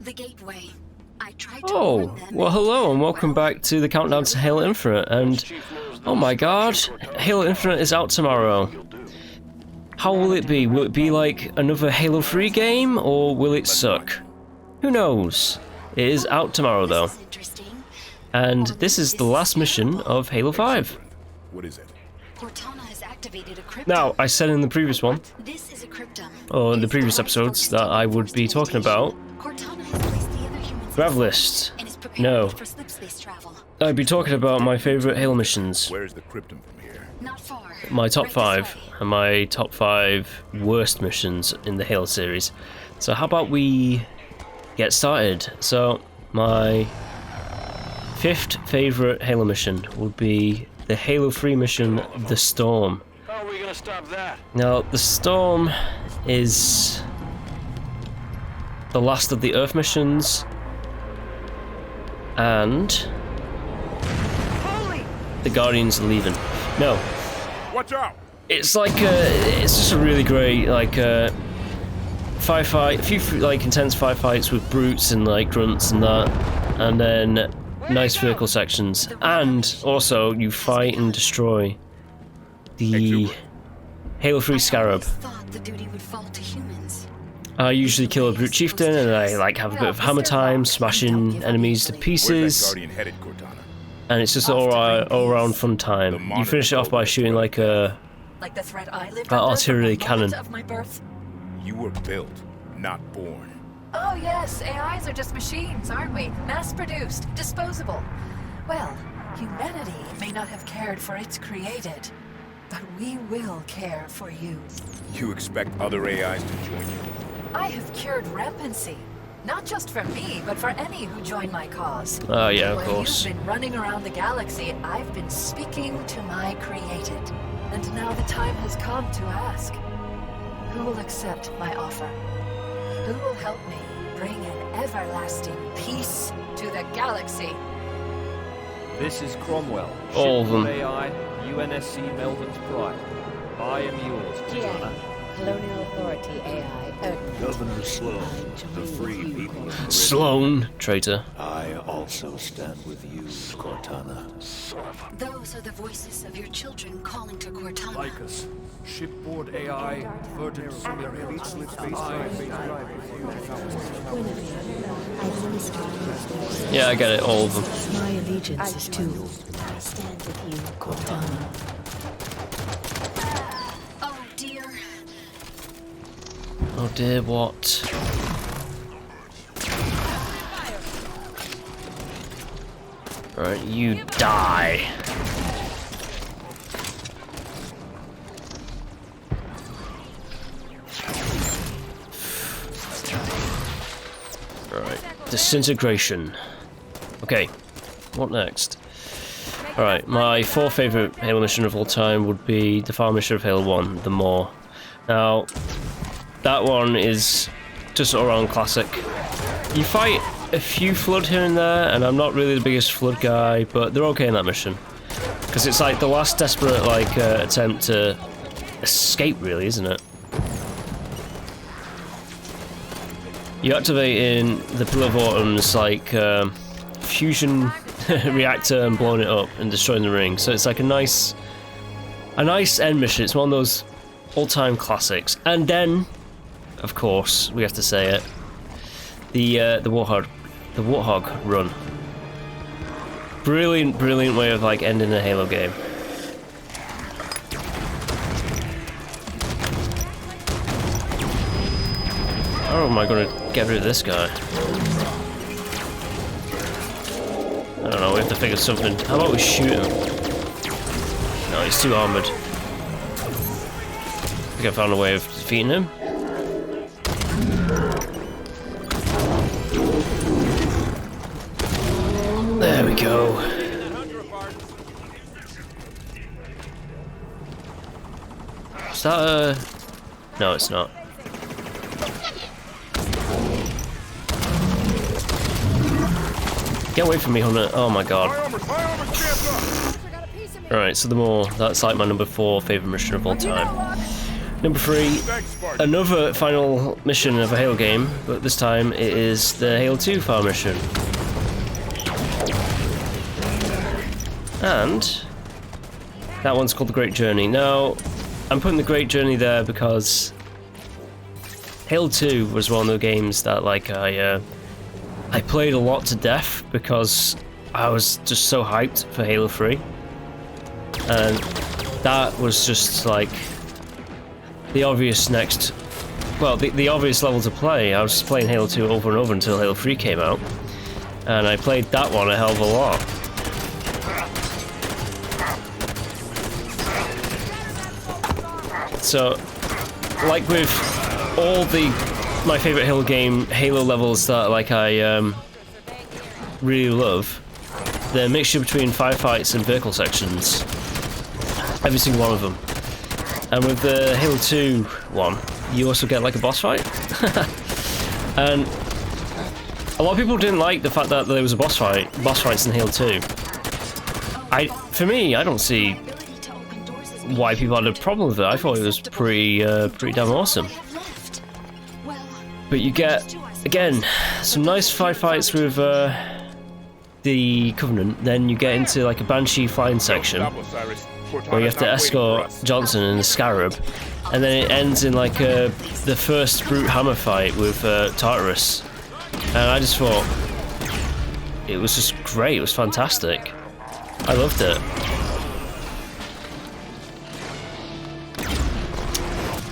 The gateway. I tried to Oh, warn them. well hello and welcome back to the countdown to Halo Infinite, and oh my god, Halo Infinite is out tomorrow. How will it be? Will it be like another Halo 3 game, or will it suck? Who knows? It is out tomorrow though. This is interesting. And this is the last mission of Halo 5. What is it? Cortana has activated a cryptum. Now, I said in the previous one, This is a cryptum. or in the It is previous the right episodes, focus that I would forced be talking about Cortana has placed the other humans Grav in list. and is preparing No. for slipspace travel. I'd be talking about my favourite Halo missions. Where's the cryptum from here? Not far. My top Right this 5 way. and my top 5 worst missions in the Halo series. So how about we get started? So my 5th favourite Halo mission would be the Halo 3 mission, The Storm. How are we gonna stop that? Now, The Storm is the last of the Earth missions, and the Guardians are leaving. No, Watch out! it's like it's just a really great firefight, a few like intense firefights with brutes and like grunts and that, and then nice vehicle sections, and also you fight and destroy the Halo 3 Scarab. I always thought the duty would fall to humans. I usually kill a brute chieftain and I like have a bit of hammer time, smashing enemies to Where's that pieces, guardian headed, Cortana? and it's just all round fun time. You finish it off by shooting like a Like the threat I lived That under artillery from the moment cannon. of my birth. You were built, not born. Oh yes, AIs are just machines, aren't we? Mass-produced, disposable. Well, humanity may not have cared for its created, but we will care for you. You expect other AIs to join you? I have cured rampancy. Not just for me, but for any who join my cause. Oh yeah, of While course. you've been running around the galaxy, I've been speaking to my created. And now the time has come to ask, who will accept my offer? Who will help me bring an everlasting peace to the galaxy? This is Cromwell. All of them. AI, UNSC Melvin's Pride. I am yours, Cortana. Colonial Authority AI. Governor Sloan, the free people of Meridian. Sloan, traitor. I also stand with you, Cortana. Those are the voices of your children calling to Cortana. Lycus, shipboard AI, Virgin Sumerian, Yeah, I get it, all of them. My allegiance is to I stand with you, Cortana. Oh dear. Oh dear, what? Right, you die. Right, disintegration. Okay, what next? Alright, my 4th favourite Halo mission of all time would be the final mission of Halo 1, The Maw. Now, that one is just all around classic. You fight a few Flood here and there, and I'm not really the biggest Flood guy, but they're okay in that mission. Because it's like the last desperate like attempt to escape, really, isn't it? You activate in the Pillar of Autumn's like fusion reactor and blowing it up and destroying the ring. So it's like a nice end mission. It's one of those all-time classics. And then, of course, we have to say it, the Warthog run. Brilliant way of like ending a Halo game. How am I gonna get rid of this guy? I don't know, we have to figure something. How about we shoot him? No, he's too armoured. I think I found a way of defeating him. There we go. Is that a... No, it's not. Get away from me, Hunter. Oh my god. Alright, so the Maw, that's like my number 4 favourite mission of all time. Number 3, Thanks, Spartan. another final mission of a Halo game, but this time it is the Halo 2 farm mission. And that one's called The Great Journey. Now, I'm putting The Great Journey there because Halo 2 was one of the games that like I played a lot to death because I was just so hyped for Halo 3. And that was just like the obvious next, well, the obvious level to play. I was just playing Halo 2 over and over until Halo 3 came out, and I played that one a hell of a lot. So, like with all my favorite Halo game, Halo levels that like I really love, the mixture between firefights and vehicle sections, every single one of them. And with the Halo 2 one, you also get like a boss fight. And a lot of people didn't like the fact that there was a boss fights in Halo 2. For me, I don't see why people had a problem with it. I thought it was pretty damn awesome. But you get, again, some nice firefights with the Covenant. Then you get into like a Banshee flying section, where you have to escort Johnson in the Scarab, and then it ends in like the first brute hammer fight with Tartarus, and I just thought it was just great. It was fantastic. I loved it.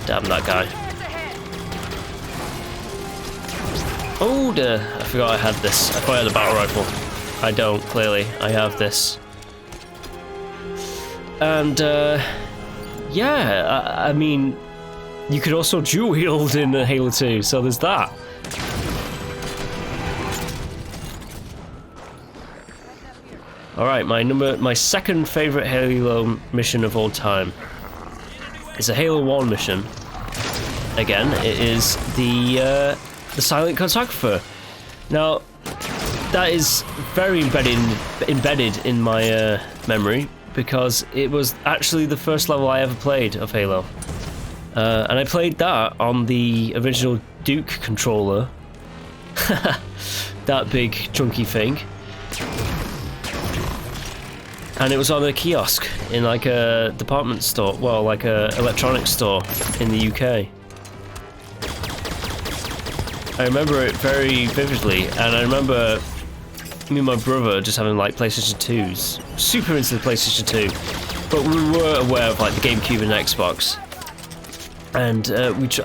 Damn that guy. Oh dear, I forgot I had this. I thought I had a battle rifle. I don't, clearly. I have this. And, yeah, I mean, you could also dual wield in Halo 2, so there's that. Alright, my second favourite Halo mission of all time is a Halo 1 mission. Again, it is the Silent Cartographer. Now, that is very embedded in my memory, because it was actually the first level I ever played of Halo. And I played that on the original Duke controller. That big chunky thing. And it was on a kiosk in like a department store, well, like a electronics store in the UK. I remember it very vividly, and I remember me and my brother just having like PlayStation 2s, super into the PlayStation 2, but we were aware of like the GameCube and Xbox. And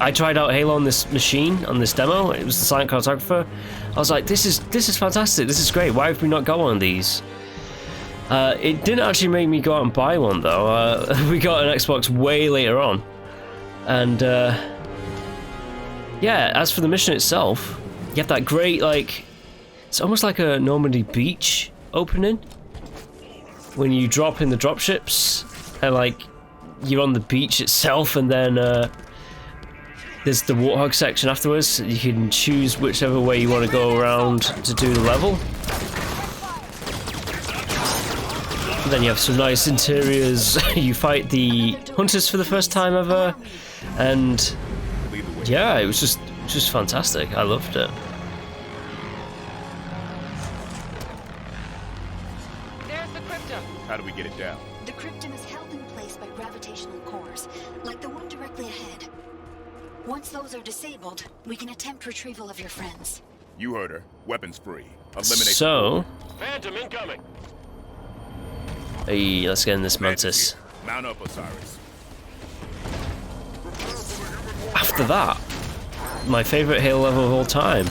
I tried out Halo on this machine, on this demo. It was the Silent Cartographer. I was like, this is fantastic, this is great, why have we not got one of these? It didn't actually make me go out and buy one though. We got an Xbox way later on. And yeah, as for the mission itself, you have that great, like, it's almost like a Normandy beach opening when you drop in the dropships, and like you're on the beach itself, and then there's the Warthog section afterwards. You can choose whichever way you want to go around to do the level. And then you have some nice interiors. You fight the hunters for the first time ever, and yeah, it was just fantastic. I loved it. There's the crypto. How do we get it down? The cryptum is held in place by gravitational cores, like the one directly ahead. Once those are disabled, we can attempt retrieval of your friends. You heard her. Weapons free. Eliminate. So, Phantom incoming. hey, let's get in this Mantis. Mount up, Osiris. After that, my favourite Halo level of all time.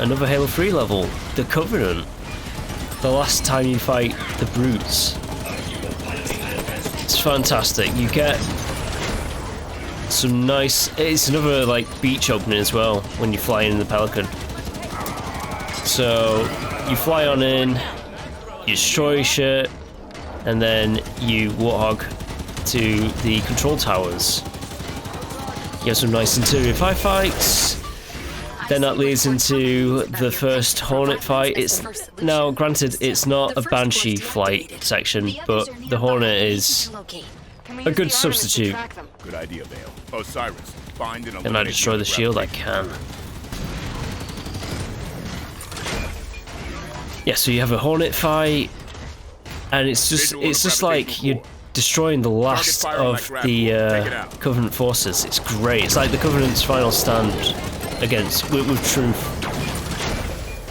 Another Halo 3 level, the Covenant. The last time you fight the brutes. It's fantastic. You get some nice... It's another like beach opening as well when you fly in the Pelican. So you fly on in, you destroy shit, and then you warthog to the control towers. You have some nice interior firefights. Then that leads into the first Hornet fight. It's now, granted, it's not a Banshee flight section, but the Hornet is Can we a use good the armaments to substitute. track them? Good idea, Vale. Osiris, find and Can I eliminate destroy the underground shield? I station. can. Yeah, so you have a Hornet fight, and it's just Visual of like gravitational you're core. destroying the last fire on of that grab the core. Take it out. Covenant forces. It's great. It's like the Covenant's final stand against with truth.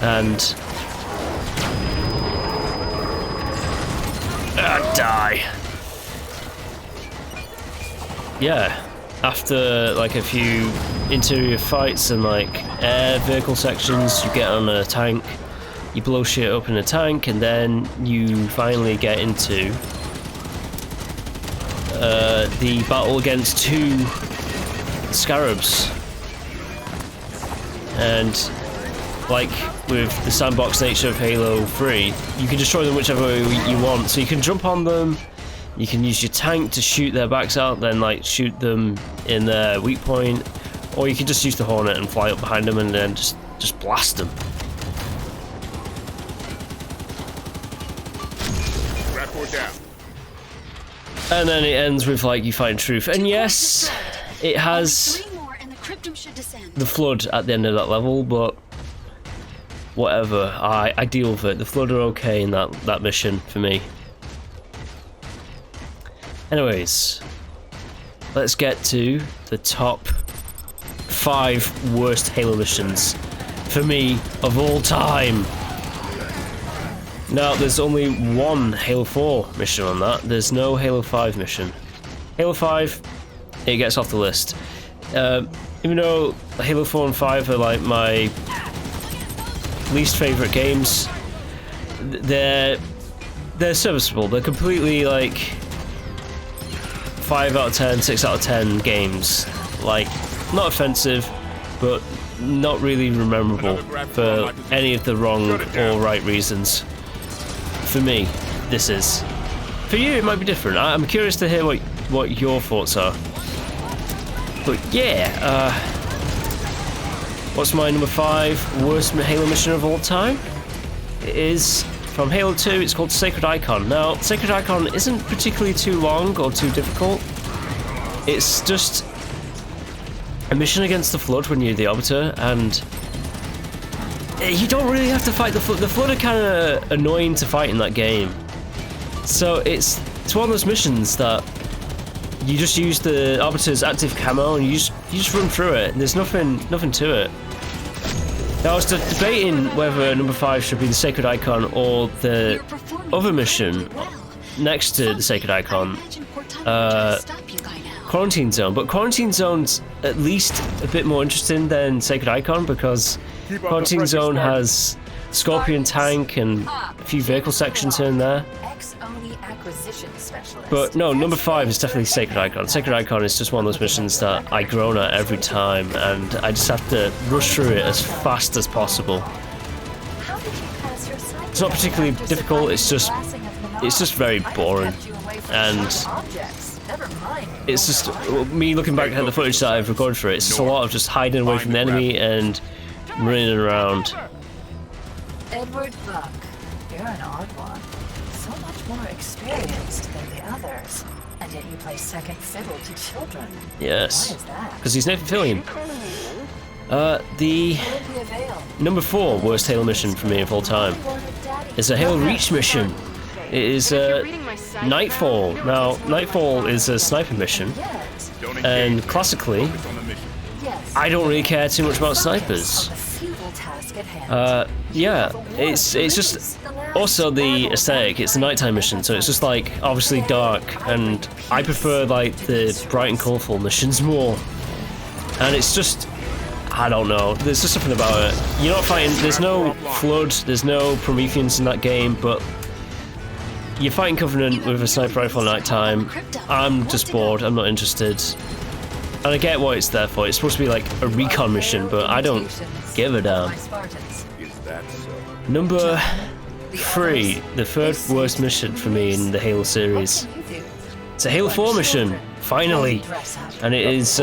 And die. Yeah. After like a few interior fights and like air vehicle sections, you get on a tank, you blow shit up in a tank, and then you finally get into the battle against 2 scarabs. And like with the sandbox nature of Halo 3, you can destroy them whichever way you want. So you can jump on them, you can use your tank to shoot their backs out, then like shoot them in their weak point, or you can just use the Hornet and fly up behind them and then just blast them. Grab core down. And then it ends with like you find truth. And yes, it has 3 more and the cryptum should descend. the flood at the end of that level, but whatever, I deal with it. The flood are okay in that mission for me. Anyways, let's get to the top 5 worst Halo missions for me of all time. Now, there's only one Halo 4 mission on that. There's no Halo 5 mission. Halo 5, it gets off the list. Even though Halo 4 and 5 are like my least favorite games, they're serviceable. They're completely like 5 out of 10, 6 out of 10 games. Like, not offensive, but not really memorable for any of the wrong or right reasons. For me, this is. For you, it might be different. I'm curious to hear what your thoughts are. But yeah, what's my number 5 worst Halo mission of all time? It is from Halo 2. It's called Sacred Icon. Now, Sacred Icon isn't particularly too long or too difficult. It's just a mission against the Flood when you're the Arbiter, and you don't really have to fight the Flood. The Flood are kind of annoying to fight in that game. So it's one of those missions that you just use the Arbiter's active camo and you just run through it. There's nothing to it. Now, I was debating whether number 5 should be the Sacred Icon or the other mission next to the Sacred Icon, Quarantine Zone. But Quarantine Zone's at least a bit more interesting than Sacred Icon, because Quarantine Zone has Scorpion tank and a few vehicle sections here and there. But no, number 5 is definitely Sacred Icon. Sacred Icon is just one of those missions that I groan at every time, and I just have to rush through it as fast as possible. It's not particularly difficult, it's just very boring. And it's just me looking back at the footage that I've recorded for it. It's just a lot of just hiding away from the enemy and running around. Edward Buck, you're an odd one. So much more experienced than the others, and yet you play second fiddle to children. Yes, Why is that? because he's Nathan Fillion. The Olympia Vale. number 4 worst Halo mission for me of all time is a Halo Reach mission. It is Nightfall. Now, Nightfall is a sniper mission, Don't and engage. classically, Focus on the mission. Yes. I don't really care too much about snipers. On the futile task at hand. Yeah, it's just also the aesthetic. It's a nighttime mission, so it's just like obviously dark, and I prefer like the bright and colourful missions more. And it's just, I don't know, there's just something about it. You're not fighting, there's no Flood, there's no Prometheans in that game, but you're fighting Covenant with a sniper rifle at night time. I'm just bored, I'm not interested. And I get what it's there for, it's supposed to be like a recon mission, but I don't give a damn. My Spartans. Is that so? Number 3, the third worst mission for me in the Halo series. What can you do? It's a Halo 4 mission, finally, Dress up. and it is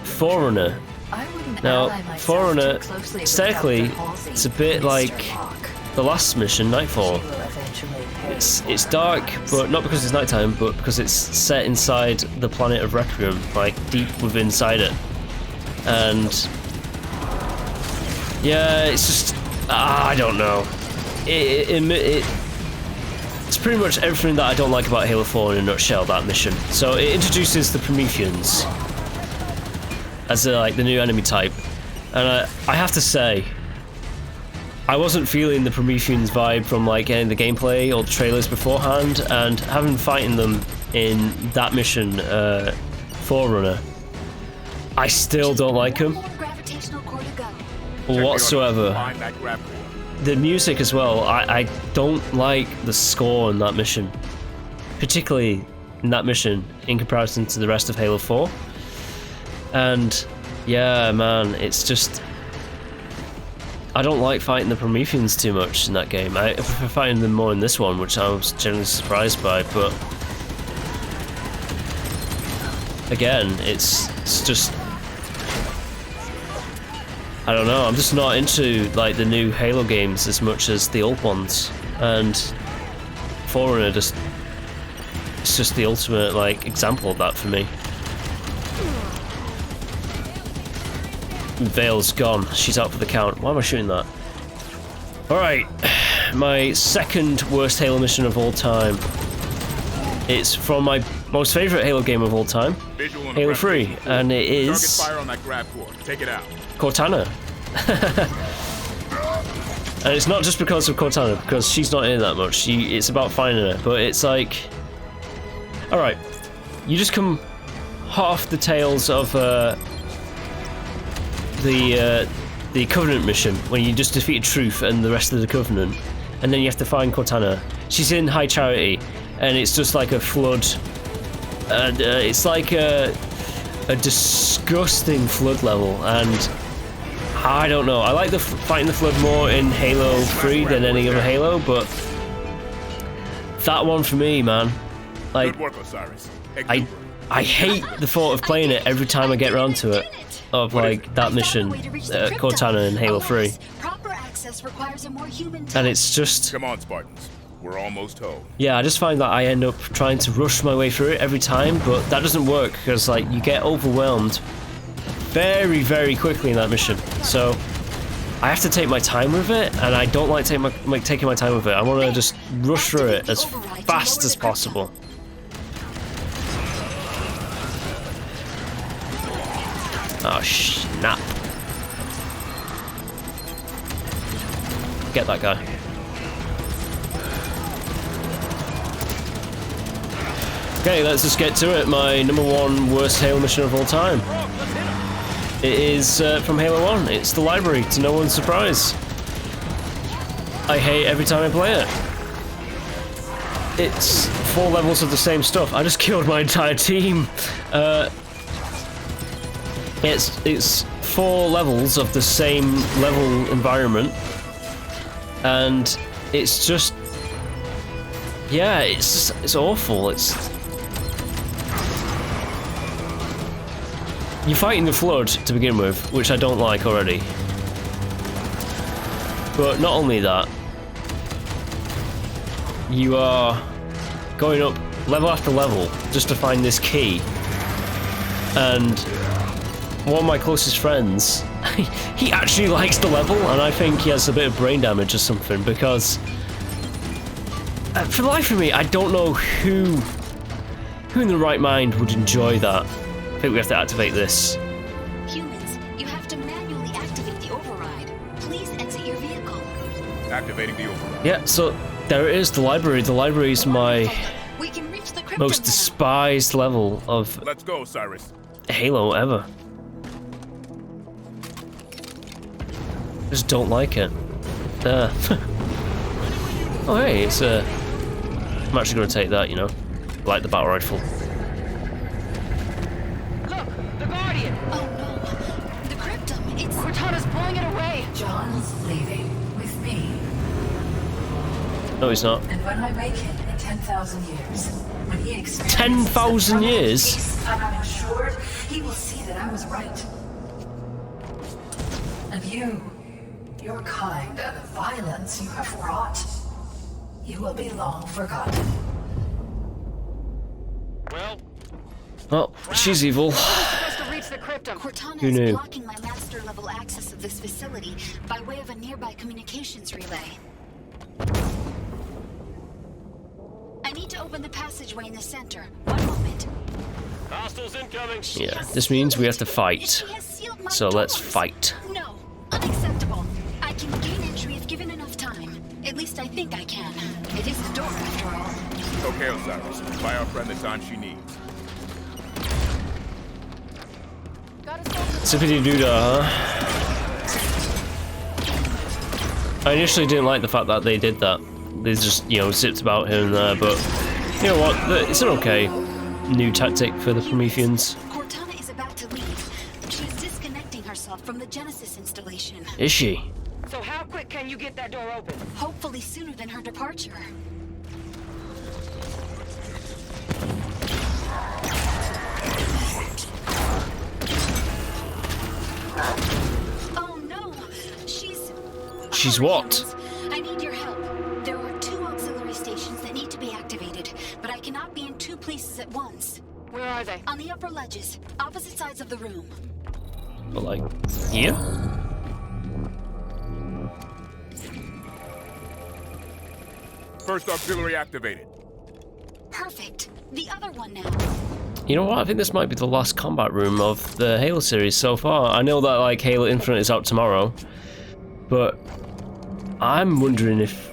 Forerunner. I wouldn't Now, ally myself Forerunner, too closely with aesthetically, Dr. Halsey, it's a bit Mr. like Hawk. the last mission, Nightfall. She will eventually perish. It's dark, but not because it's nighttime, but because it's set inside the planet of Requiem, like deep within inside it. And yeah, it's just I don't know. It's pretty much everything that I don't like about Halo 4 in a nutshell. That mission. So it introduces the Prometheans as like the new enemy type, and I have to say, I wasn't feeling the Prometheans vibe from like any of the gameplay or the trailers beforehand, and having fighting them in that mission, Forerunner, I still don't like them One more gravitational core to go. Check the audio. whatsoever. Find that grab core. The music as well, I don't like the score in that mission, particularly in that mission in comparison to the rest of Halo 4. And yeah, man, it's just I don't like fighting the Prometheans too much in that game. I prefer fighting them more in this one, which I was generally surprised by, but again, it's just I don't know, I'm just not into like the new Halo games as much as the old ones, and Forerunner it's just the ultimate like example of that for me. Vale's gone, she's out for the count. Why am I shooting that? Alright, my second worst Halo mission of all time. It's from my most favourite Halo game of all time, Visual on Halo the 3, grab and it core. Target is fire on that grab core. Take it out. Cortana. And it's not just because of Cortana, because she's not in it that much. It's about finding her, but it's like, alright, you just come hot off the tails of the Covenant mission, when you just defeated Truth and the rest of the Covenant, and then you have to find Cortana. She's in High Charity, and it's just like a flood, and it's like a disgusting flood level, and I don't know. I like fighting the flood more in Halo 3 than any other Halo, but that one for me, man, like Good work, Osiris. I hate the thought of playing it every time I get around to it. Of like that mission, Cortana in Halo 3, Proper access requires a more human and it's just Come on, Spartans. We're almost home. yeah. I just find that I end up trying to rush my way through it every time, but that doesn't work because like you get overwhelmed very, very quickly in that mission. So I have to take my time with it, and I don't like taking my time with it. I want to just rush through it as fast as possible. Oh snap! Get that guy. Okay, let's just get to it. My number one worst Halo mission of all time. It is from Halo 1. It's the library, to no one's surprise. I hate every time I play it. It's 4 levels of the same stuff. I just killed my entire team. It's 4 levels of the same level environment, and it's just yeah, it's awful. You're fighting the flood to begin with, which I don't like already. But not only that, you are going up level after level just to find this key. And one of my closest friends, he actually likes the level, and I think he has a bit of brain damage or something, because for the life of me, I don't know who in the right mind would enjoy that. I think we have to activate this. Humans, you have to manually activate the override. Please exit your vehicle. Activating the override. Yeah, so there it is, the library. The library is my We can reach the crypto most now. despised level of Let's go, Osiris. Halo ever. Just don't like it. Oh hey, it's I'm actually going to take that, you know. Like the battle rifle. Look, the Guardian! Oh no, the cryptum, it's... Cortana's pulling it away! John's leaving with me. No, he's not. And when I wake him in 10,000 years, when he experiences 10,000 years? peace I'm assured he will see that I was right. And you Your kind and the violence you have wrought, you will be long forgotten. Well, she's evil. Supposed to reach the cryptum. Cortana Who is knew? blocking my master level access of this facility by way of a nearby communications relay. I need to open the passageway in the center. One moment. Hostiles incoming. Yeah, this means we have to fight. She has sealed my So let's doors. fight. No, unacceptable. I can gain entry if given enough time. At least I think I can. It is the door after all. Okay, Osiris. Buy our friend the time she needs. Zippity doo dah, huh? I initially didn't like the fact that they did that. They just, you know, zipped about here and there, but you know what? It's an okay new tactic for the Prometheans. Cortana is about to leave. She is disconnecting herself from the Genesis installation. Is she? So how quick can you get that door open? Hopefully sooner than her departure. Oh no! She's Alright, what? humans, I need your help. There are 2 auxiliary stations that need to be activated, but I cannot be in 2 places at once. Where are they? On the upper ledges, opposite sides of the room. But like, here? First auxiliary activated. Perfect. The other one now. You know what? I think this might be the last combat room of the Halo series so far. I know that like Halo Infinite is out tomorrow, but I'm wondering if.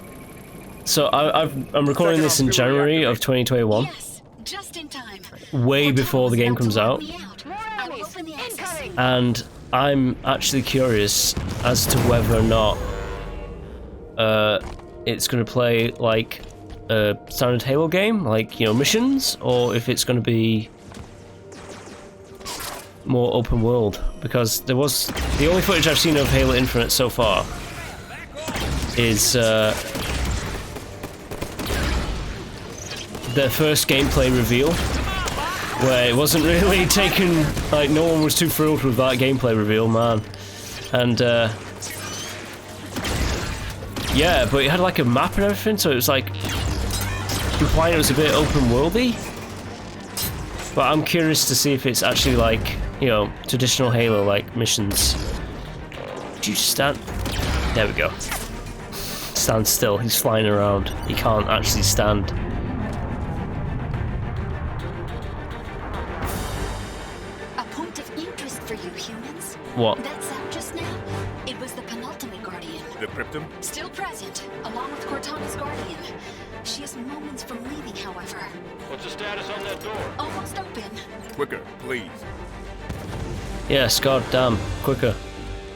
So I'm recording this in January of 2021, Yes, just in time. way Cortana before was the game about to comes let out, me out. More I will enemies. open the access. Incoming. and I'm actually curious as to whether or not it's going to play like a standard Halo game, like, you know, missions, or if it's going to be more open world, because there was the only footage I've seen of Halo Infinite so far is the first gameplay reveal, where it wasn't really taken, like, no one was too thrilled with that gameplay reveal, man. And yeah, but it had like a map and everything, so it was like implying it was a bit open worldy. But I'm curious to see if it's actually like, you know, traditional Halo like missions. Would you stand? There we go. Stand still. He's flying around. He can't actually stand. A point of interest for you humans. What? That sound just now? It was the penultimate Guardian. The cryptum? Still present, along with Cortana's Guardian. She is moments from leaving, however. What's the status on that door? Almost open. Quicker, please. Yes, god damn, quicker.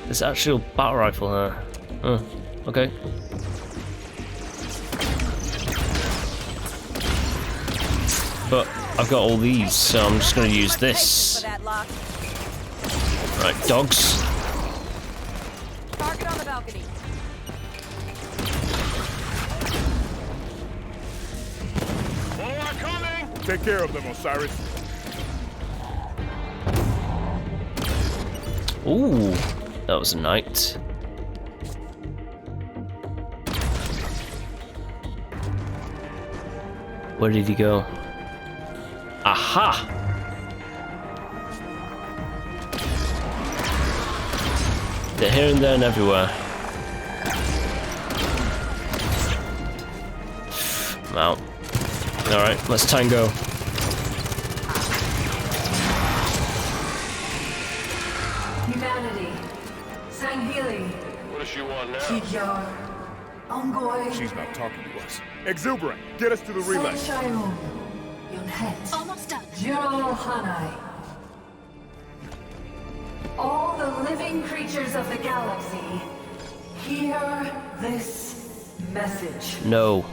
There's actual battle rifle here. Okay. But I've got all these, so I'm just gonna use this. Right, dogs. Target on the balcony. More coming! Take care of them, Osiris. Ooh, that was a knight. Where did he go? Aha! They're here and there and everywhere. Mount. Alright, let's tango. Humanity. Sangheili. What does she want now? Kikyar. Ongoy. She's not talking to us. Exuberant, get us to the relay. Sanshayun. Yunhet. Almost done. Jiro Hanai. All the living creatures of the galaxy, hear this message. No.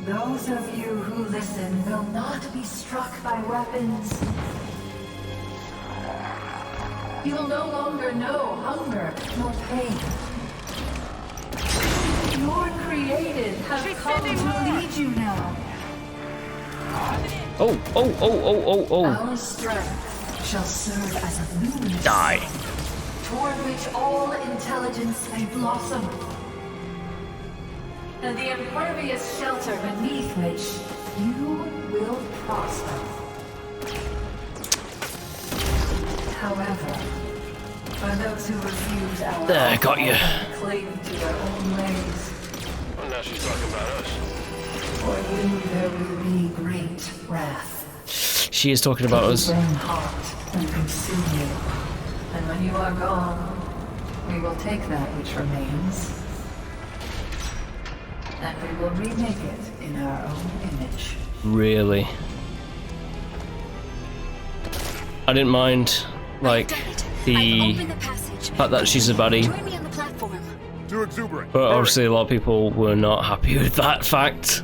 Those of you who listen will not be struck by weapons. You'll no longer know hunger nor pain. Your created have She's come sending to more. lead you now. Oh. Our strength shall serve as a luminous Die. toward which all intelligence may blossom, and the impervious shelter beneath which you will prosper. However, for those who refuse our There, got you. and cling to their own ways, Well, now she's talking about us. for you there will be great wrath. She is talking about us. Burn hot and consume you. And when you are gone, we will take that which remains, and we will remake it in our own image. Really. I didn't mind, like, I've the opened the passage. fact that she's a baddie, Join me on the platform. Too exuberant. but Hurry. obviously a lot of people were not happy with that fact.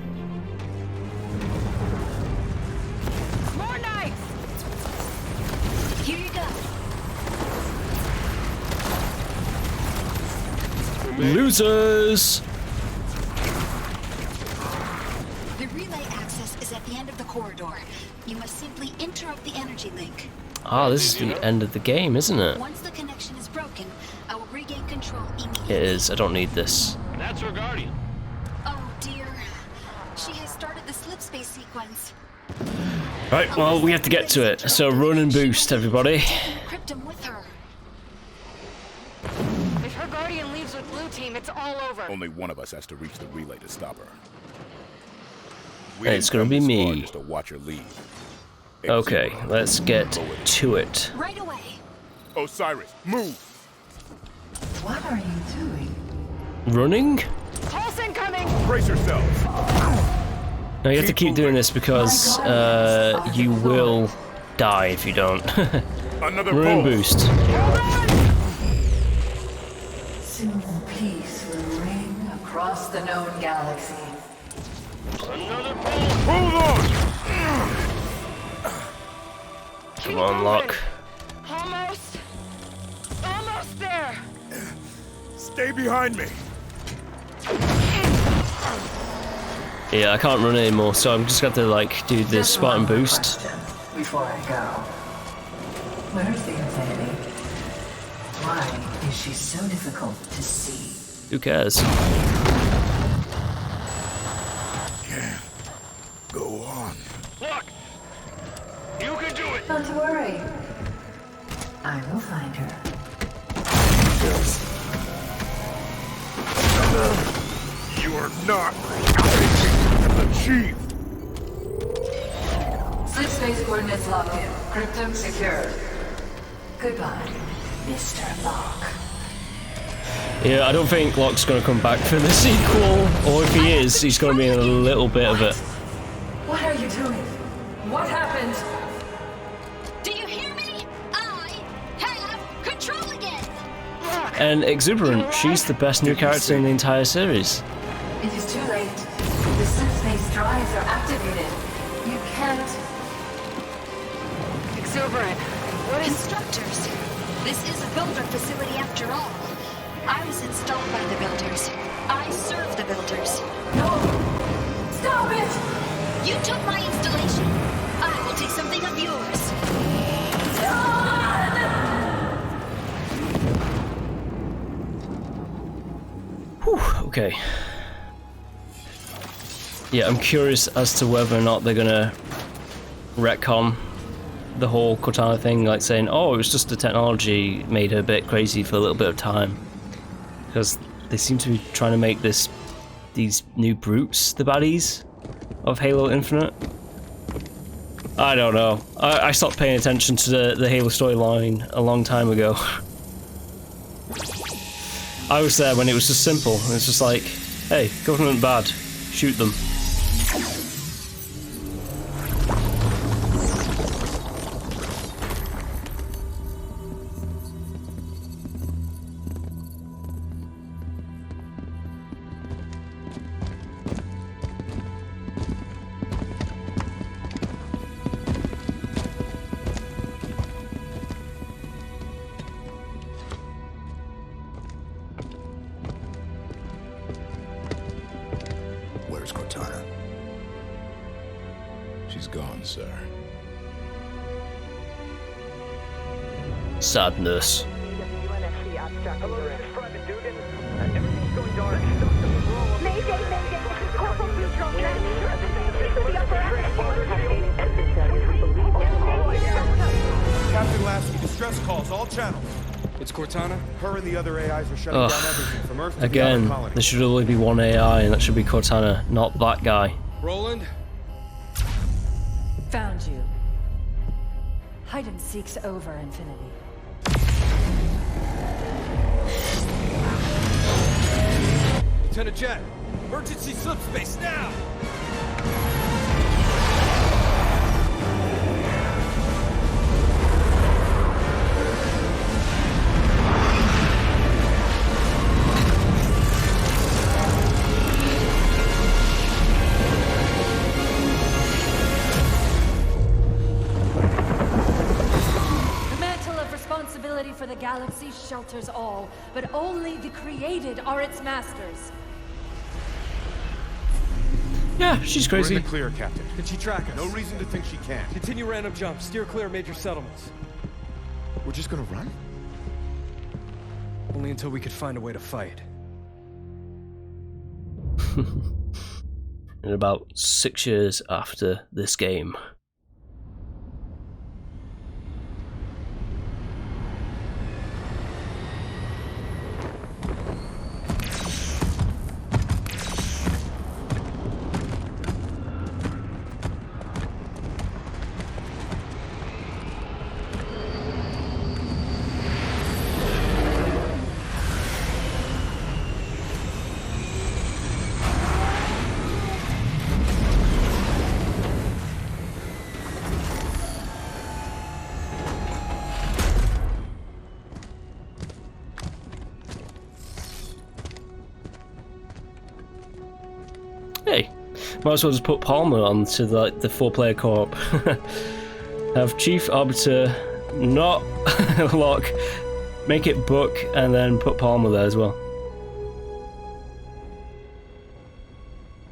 More knights! Here you go. Losers! The relay access is at the end of the corridor. You must simply interrupt the energy link. Ah, this is the end of the game, isn't it? Once the connection is broken, I will regain control immediately. It is. I don't need this. That's her guardian. Oh dear. She has started the slip space sequence. Right, well, we have to get to it. So run and boost, everybody. Cryptum with her. If her guardian leaves with blue team, it's all over. Only one of us has to reach the relay to stop her. And it's gonna be didn't come this far me. Just to watch her leave. Okay, Exuberant. let's get to it. Right away. Osiris, move! What are you doing? Running? Pulse incoming! Brace yourselves! No, you have to keep doing this because you will die if you don't. Another Run and pulse. boost. Soon peace will reign across the known galaxy. Another pulse. Hold on! Come on, Locke. Almost. Almost there! Stay behind me! Yeah, I can't run anymore, so I'm just going to like do this Just Spartan one more boost. question before I go. Where's the Infinity? Why is she so difficult to see? Who cares? Go on. Look! You can do it! Not to worry. I will find her. You are not achieved. Slip space coordinates locked in. Cryptum secured. Goodbye, Mr. Locke. Yeah, I don't think Locke's going to come back for the sequel, or if he is, he's going to be in a little bit of it. What are you doing? What happened? Do you hear me? I have control again. And Exuberant, she's the best new character in the entire series. It is too late. The slip space drives are activated. You can't. Exuberant. What is... Instructors. This is a builder facility after all. I was installed by the builders. I serve the builders. No! Stop it! You took my installation. I will take something of yours. Whew, okay. Yeah, I'm curious as to whether or not they're gonna retcon the whole Cortana thing, like saying, oh, it was just the technology made her a bit crazy for a little bit of time. Because they seem to be trying to make these new brutes the baddies of Halo Infinite. I don't know. I stopped paying attention to the Halo storyline a long time ago. I was there when it was just simple. It was just like, hey, government bad, shoot them. Where's Cortana? She's gone, sir. Sadness. Hello, this is Private Dugan. Everything's going dark. Mayday, mayday. This is Corporal Neutral. Transfer to the upper atmosphere. Captain Lasky, distress calls, all channels. It's Cortana. Her and the other AIs are shutting down everything from Earth to the Again, outer colony. there should only be one AI, and that should be Cortana, not that guy. Roland. Found you. Hide and seek's over, Infinity. Lieutenant Jet. Emergency subspace now. For the galaxy shelters all, but only the created are its masters. Yeah, she's crazy. We're in the clear, Captain. Can she track us? No reason to think she can't. Continue random jumps. Steer clear of major settlements. We're just gonna run? Only until we could find a way to fight. In about 6 years after this game. Hey, might as well just put Palmer onto the 4-player co-op. Have Chief Arbiter not lock, make it Book, and then put Palmer there as well.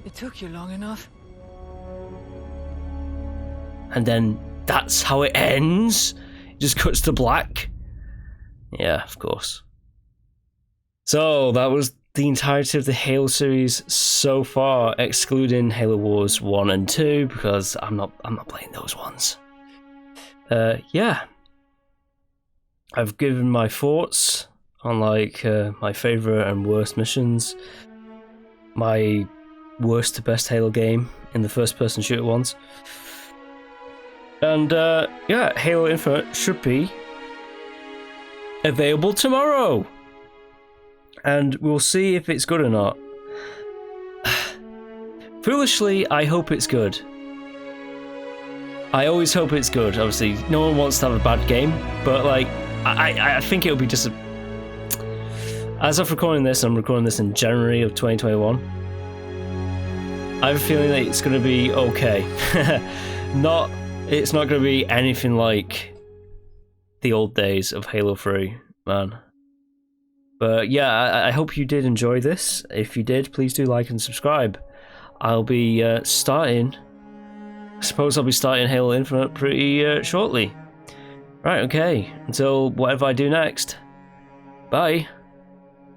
It took you long enough. And then that's how it ends? It just cuts to black? Yeah, of course. So, that was the entirety of the Halo series so far, excluding Halo Wars 1 and 2, because I'm not playing those ones. Yeah. I've given my thoughts on like my favourite and worst missions, my worst to best Halo game in the first person shooter ones. And yeah, Halo Infinite should be available tomorrow. And we'll see if it's good or not. Foolishly, I hope it's good. I always hope it's good. Obviously, no one wants to have a bad game, but like, I think it'll be just a... As of recording this, I'm recording this in January of 2021. I have a feeling that it's going to be okay. It's not going to be anything like the old days of Halo 3, man. But yeah, I hope you did enjoy this. If you did, please do like and subscribe. I'll be starting... I suppose I'll be starting Halo Infinite pretty shortly. Right, okay. Until whatever I do next. Bye.